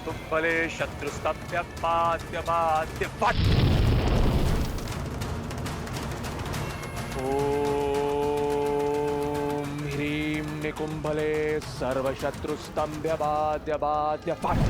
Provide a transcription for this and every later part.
तुम्बले शत्रुस्तभ्य पाद्य पाद्य फट। ओम ह्रीं निकुंभले सर्वशत्रुस्तंभ्य बाद्य बाद्य फट।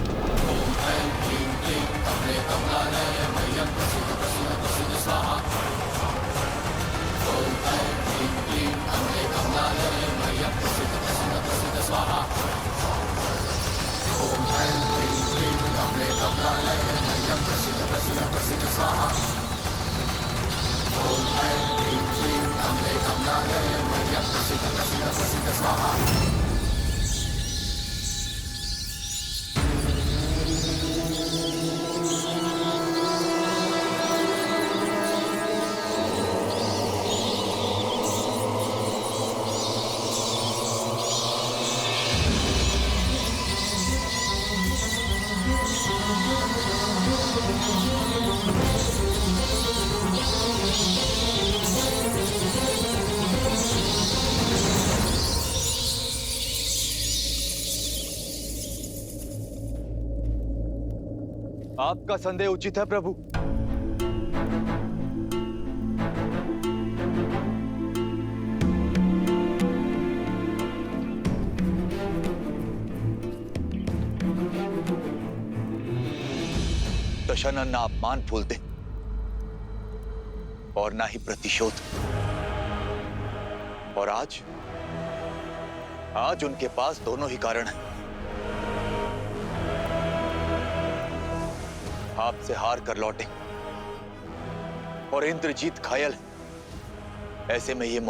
आपका संदेह उचित है प्रभु। दशानन ना अपमान फूलते और ना ही प्रतिशोध। और आज उनके पास दोनों ही कारण हैं। आपसे हार कर लौटे और इंद्रजीत घायल है। ऐसे में ये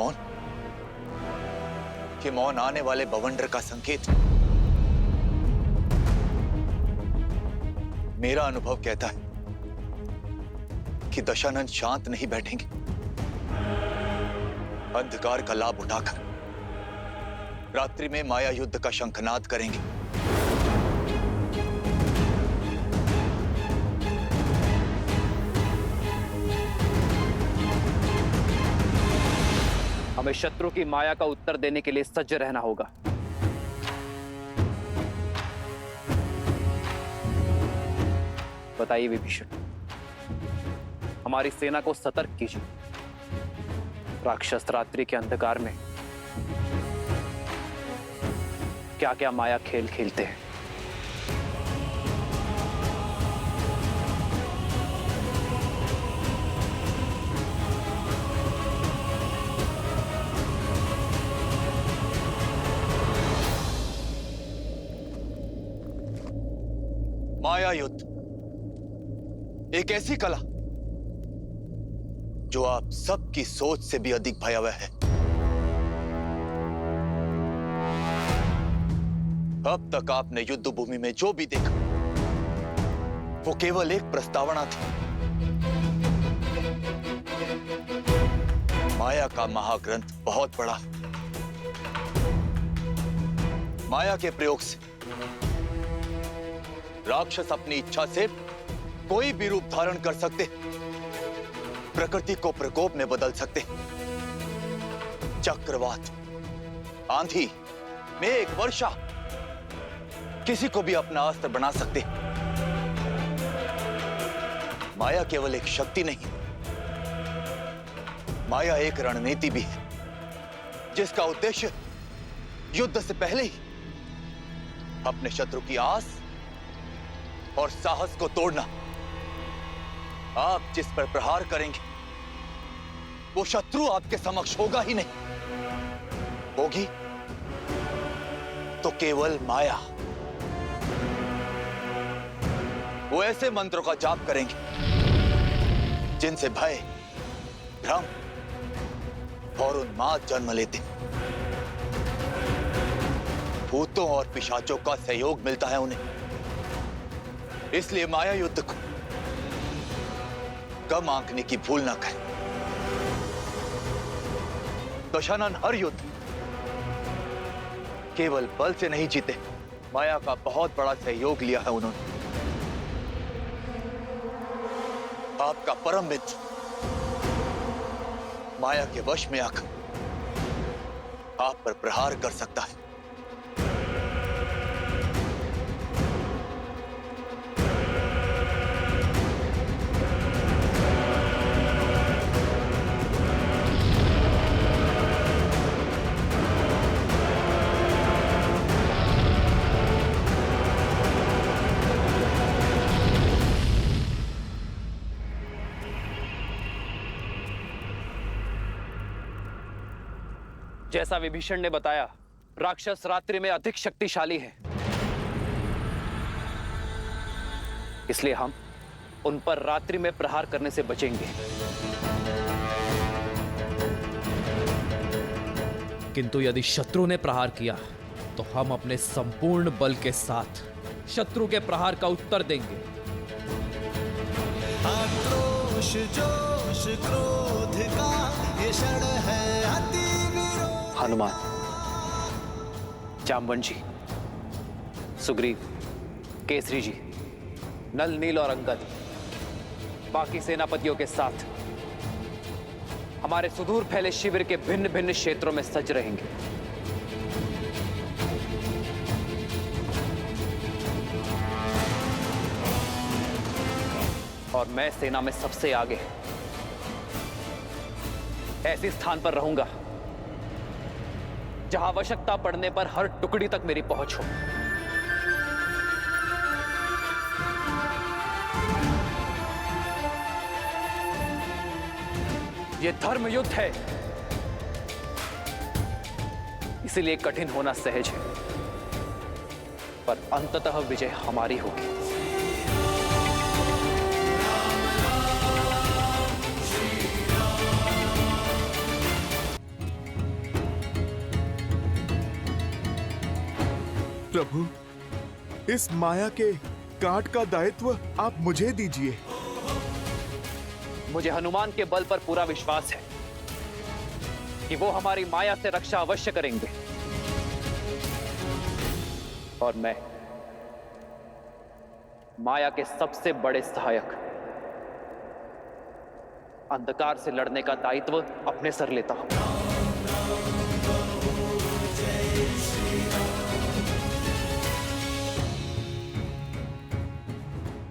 मौन आने वाले बवंडर का संकेत। मेरा अनुभव कहता है कि दशानन शांत नहीं बैठेंगे। अंधकार का लाभ उठाकर रात्रि में माया युद्ध का शंखनाद करेंगे। हमें शत्रु की माया का उत्तर देने के लिए सज्ज रहना होगा। बताइए विभीषण, हमारी सेना को सतर्क कीजिए। राक्षस रात्रि के अंधकार में क्या क्या माया खेल खेलते हैं। माया युद्ध एक ऐसी कला जो आप सबकी सोच से भी अधिक भयावह है। अब तक आपने युद्ध भूमि में जो भी देखा वो केवल एक प्रस्तावना थी। माया का महाग्रंथ बहुत बड़ा है। माया के प्रयोग से राक्षस अपनी इच्छा से कोई भी रूप धारण कर सकते, प्रकृति को प्रकोप में बदल सकते। चक्रवात, आंधी, मेघ, वर्षा, किसी को भी अपना अस्त्र बना सकते। माया केवल एक शक्ति नहीं, माया एक रणनीति भी है जिसका उद्देश्य युद्ध से पहले ही अपने शत्रु की आस और साहस को तोड़ना। आप जिस पर प्रहार करेंगे वो शत्रु आपके समक्ष होगा ही नहीं, होगी तो केवल माया। वो ऐसे मंत्रों का जाप करेंगे जिनसे भय, भ्रम और उन्माद जन्म लेते। भूतों और पिशाचों का सहयोग मिलता है उन्हें। इसलिए माया युद्ध को कम आंकने की भूल ना करें। दशानन हर युद्ध केवल बल से नहीं जीते, माया का बहुत बड़ा सहयोग लिया है उन्होंने। आपका परम मित्र माया के वश में आकर आप पर प्रहार कर सकता है। जैसा विभीषण ने बताया, राक्षस रात्रि में अधिक शक्तिशाली हैं। इसलिए हम उन पर रात्रि में प्रहार करने से बचेंगे। किंतु यदि शत्रु ने प्रहार किया तो हम अपने संपूर्ण बल के साथ शत्रु के प्रहार का उत्तर देंगे। आक्रोश जोश क्रोध का ये क्षण है अति विरोध। हनुमान, जामवन जी, सुग्रीव, केसरी जी, नल, नील और अंगद बाकी सेनापतियों के साथ हमारे सुदूर फैले शिविर के भिन्न भिन्न क्षेत्रों में सज रहेंगे। और मैं सेना में सबसे आगे ऐसे स्थान पर रहूंगा जहां आवश्यकता पड़ने पर हर टुकड़ी तक मेरी पहुंच हो। यह धर्म युद्ध है, इसीलिए कठिन होना सहज है, पर अंततः विजय हमारी होगी। प्रभु, इस माया के काट का दायित्व आप मुझे दीजिए। मुझे हनुमान के बल पर पूरा विश्वास है कि वो हमारी माया से रक्षा अवश्य करेंगे। और मैं माया के सबसे बड़े सहायक अंधकार से लड़ने का दायित्व अपने सर लेता हूं।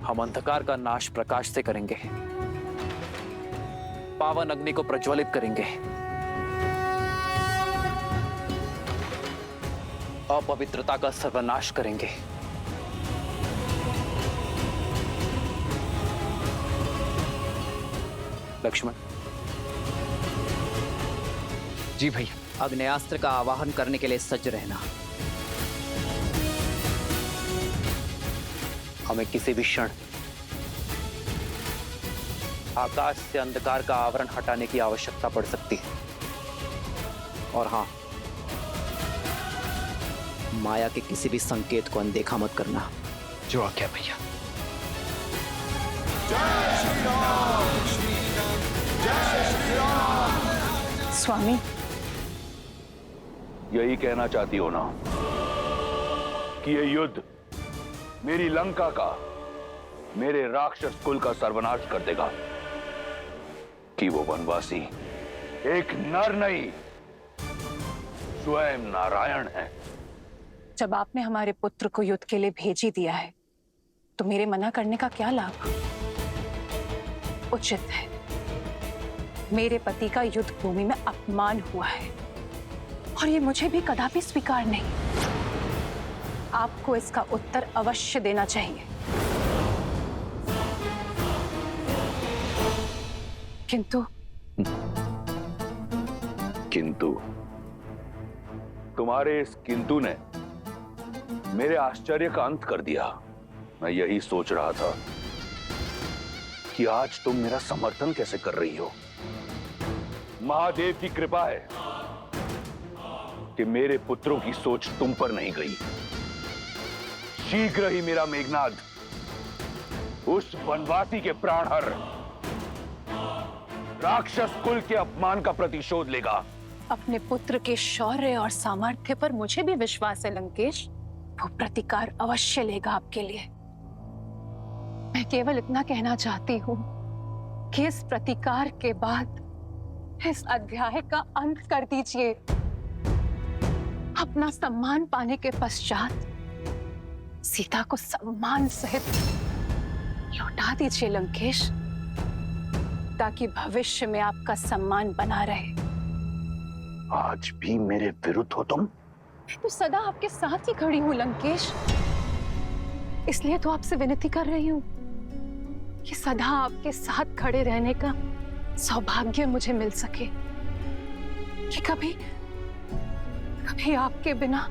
हम अंधकार का नाश प्रकाश से करेंगे, पावन अग्नि को प्रज्वलित करेंगे, अपवित्रता का सर्वनाश करेंगे। लक्ष्मण जी भैया। अग्नेयास्त्र का आवाहन करने के लिए सज्ज रहना। हमें किसी भी क्षण आकाश से अंधकार का आवरण हटाने की आवश्यकता पड़ सकती है। और हां, माया के किसी भी संकेत को अनदेखा मत करना। जो आज्ञा भैया। स्वामी, यही कहना चाहती हो ना कि ये युद्ध मेरी लंका का, मेरे राक्षस कुल का सर्वनाश कर देगा, कि वो वनवासी एक नर नहीं स्वयं नारायण है। जब आपने हमारे पुत्र को युद्ध के लिए भेज ही दिया है तो मेरे मना करने का क्या लाभ? उचित है, मेरे पति का युद्ध भूमि में अपमान हुआ है और ये मुझे भी कदापि स्वीकार नहीं। आपको इसका उत्तर अवश्य देना चाहिए। किंतु तुम्हारे इस किंतु ने मेरे आश्चर्य का अंत कर दिया। मैं यही सोच रहा था कि आज तुम मेरा समर्थन कैसे कर रही हो। महादेव की कृपा है कि मेरे पुत्रों की सोच तुम पर नहीं गई। शीघ्र ही मेरा मेघनाद उस वनवासी के प्राण हर राक्षस कुल के अपमान का प्रतिशोध लेगा। अपने पुत्र के शौर्य और सामर्थ्य पर मुझे भी विश्वास है लंकेश। वो प्रतिकार अवश्य लेगा आपके लिए। मैं केवल इतना कहना चाहती हूँ कि इस प्रतिकार के बाद इस अध्याय का अंत कर दीजिए। अपना सम्मान पाने के पश्चात सीता को सम्मान सहित लौटा दीजिए लंकेश, ताकि भविष्य में आपका सम्मान बना रहे। आज भी मेरे विरुद्ध हो तुम? तो सदा आपके साथ ही खड़ी हूं लंकेश, इसलिए तो आपसे विनती कर रही हूं कि सदा आपके साथ खड़े रहने का सौभाग्य मुझे मिल सके, कि कभी कहीं आपके बिना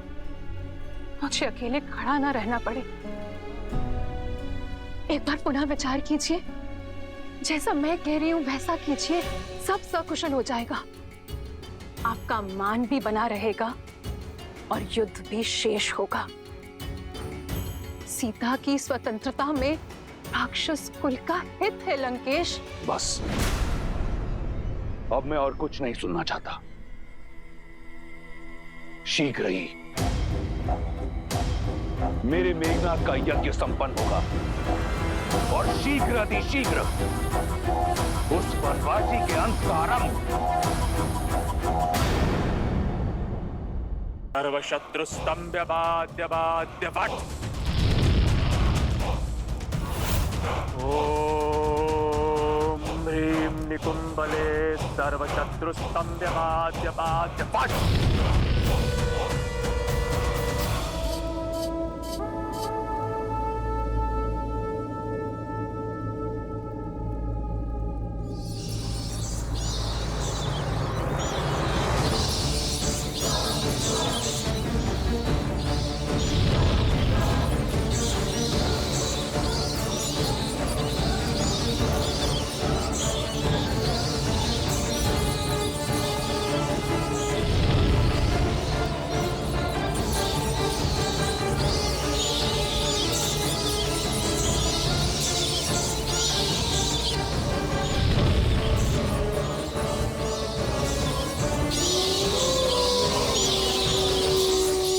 मुझे अकेले खड़ा ना रहना पड़े। एक बार पुनः विचार कीजिए, जैसा मैं कह रही हूं वैसा कीजिए, सब सकुशल हो जाएगा। आपका मान भी बना रहेगा और युद्ध भी शेष होगा। सीता की स्वतंत्रता में राक्षस कुल का हित है लंकेश। बस, अब मैं और कुछ नहीं सुनना चाहता। शीघ्र ही मेरे मेघनाथ का यज्ञ संपन्न होगा और शीघ्र अतिशीघ्र उस वनवासी के अंत का आरंभ। सर्वशत्रुस्तंभ्य बाध्य बाध्य वट। ओम ह्रीं निकुंबले सर्वशत्रुस्तंभ्य बाध्य बाध्य वट।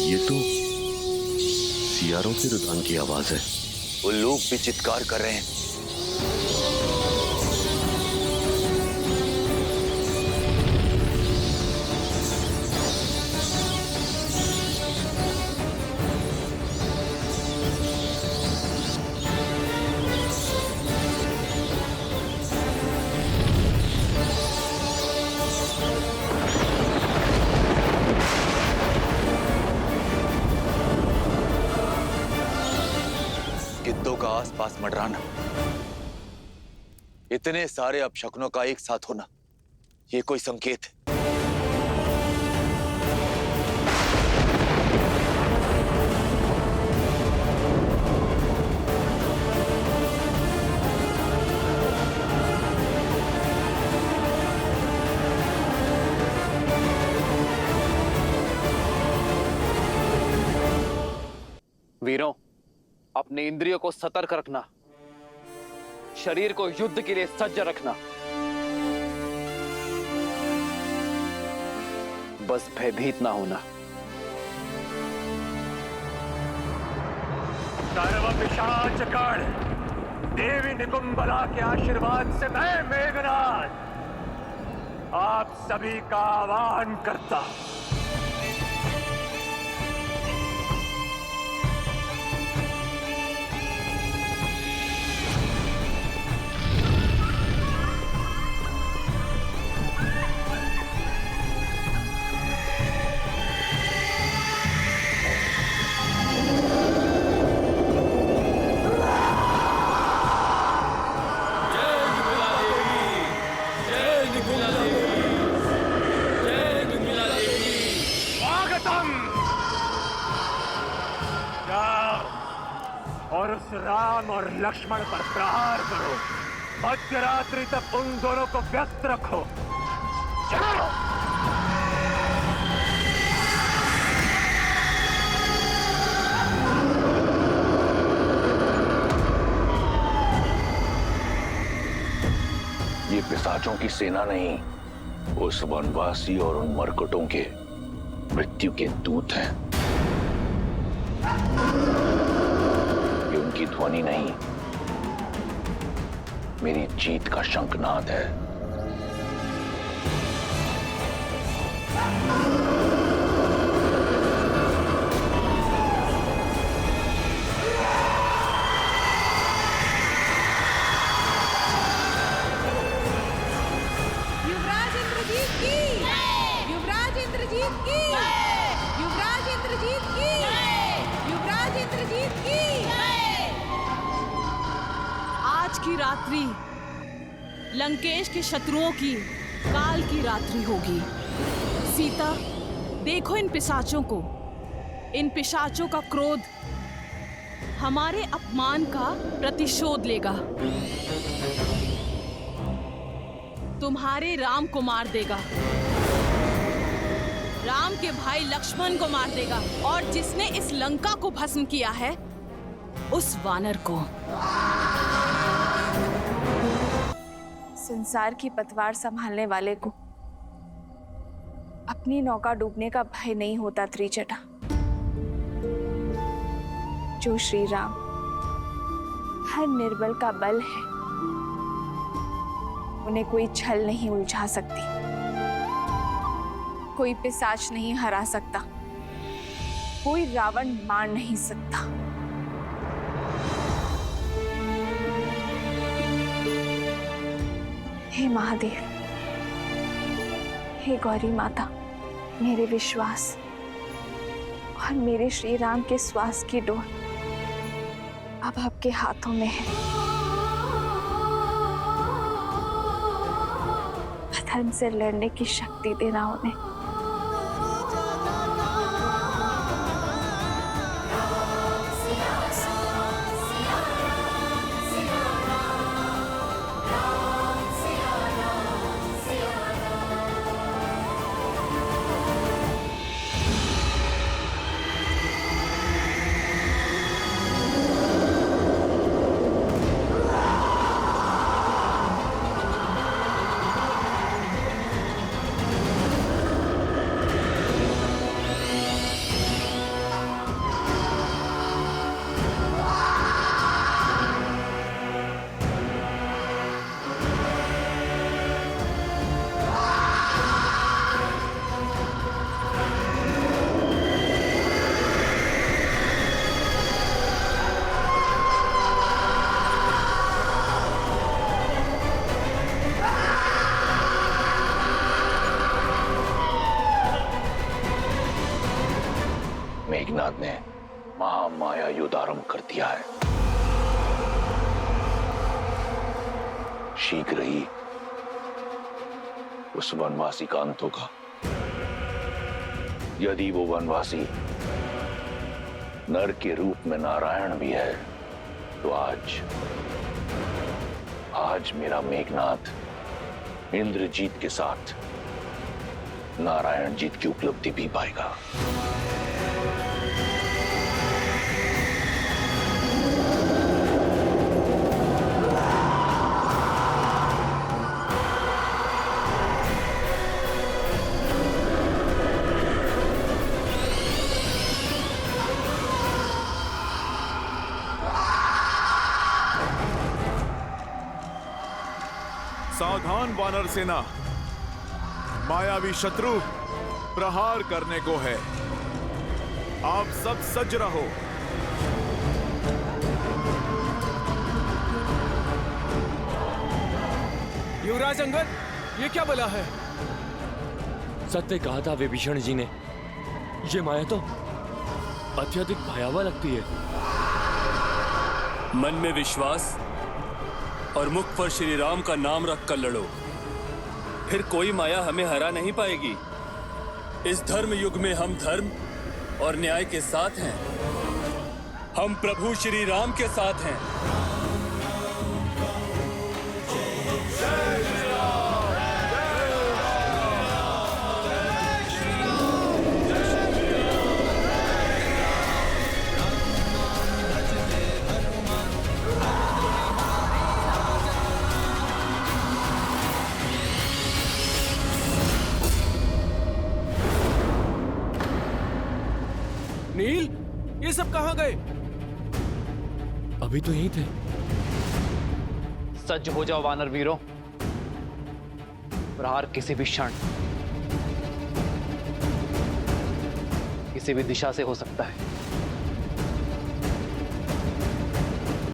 ये तो सियारों के रुझान की आवाज है। वो लोग भी चित्कार कर रहे हैं। गिद्धों का आसपास मंडराना, इतने सारे अपशकुनों का एक साथ होना, ये कोई संकेत है। वीरों, अपने इंद्रियों को सतर्क रखना, शरीर को युद्ध के लिए सज्ज रखना। बस भयभीत ना होना। सर्व पिशाचगण, देवी निकुंबला के आशीर्वाद से मैं मेघनाथ आप सभी का आह्वान करता। और उस राम और लक्ष्मण पर प्रहार करो। मध्यरात्रि तक उन दोनों को व्यस्त रखो। चलो। ये पिशाचों की सेना नहीं, उस वनवासी और उन मरकटों के मृत्यु के दूत हैं। ये उनकी ध्वनि नहीं, मेरी जीत का शंखनाद है। युवराज इंद्रजीत की, युवराज इंद्रजीत की, युवराज इंद्रजीत की, युवराज इंद्रजीत की। आज की रात्रि लंकेश के शत्रुओं की काल की रात्रि होगी। सीता देखो इन पिशाचों को, इन पिशाचों का क्रोध हमारे अपमान का प्रतिशोध लेगा। तुम्हारे राम को मार देगा, राम के भाई लक्ष्मण को मार देगा, और जिसने इस लंका को भस्म किया है उस वानर को। संसार की पतवार संभालने वाले को अपनी नौका डूबने का भय नहीं होता त्रिजटा। जो श्री राम हर निर्बल का बल है, उन्हें कोई छल नहीं उलझा सकती, कोई पिशाच नहीं हरा सकता, कोई रावण मार नहीं सकता। हे महादेव, हे गौरी माता, मेरे विश्वास और मेरे श्री राम के श्वास की डोर अब आपके हाथों में है। धर्म से लड़ने की शक्ति देना उन्हें। मेघनाद ने महामाया युद्ध आरंभ कर दिया है। शीघ्र ही उस वनवासी का अंत होगा। यदि वो वनवासी नर के रूप में नारायण भी है, तो आज मेरा मेघनाद इंद्रजीत के साथ नारायण जीत की उपलब्धि भी पाएगा। सावधान वानर सेना, मायावी शत्रु प्रहार करने को है। आप सब सज्ज रहो। युवराज अंगद, ये क्या बला है? सत्य कहा था विभीषण जी ने, ये माया तो अत्यधिक भयावह लगती है। मन में विश्वास और मुख पर श्री राम का नाम रखकर लड़ो, फिर कोई माया हमें हरा नहीं पाएगी। इस धर्म युग में हम धर्म और न्याय के साथ हैं। हम प्रभु श्री राम के साथ हैं। नील, ये सब कहां गए? अभी तो यहीं थे। सज्ज हो जाओ वानर वीरों, प्रहार किसी भी क्षण किसी भी दिशा से हो सकता है।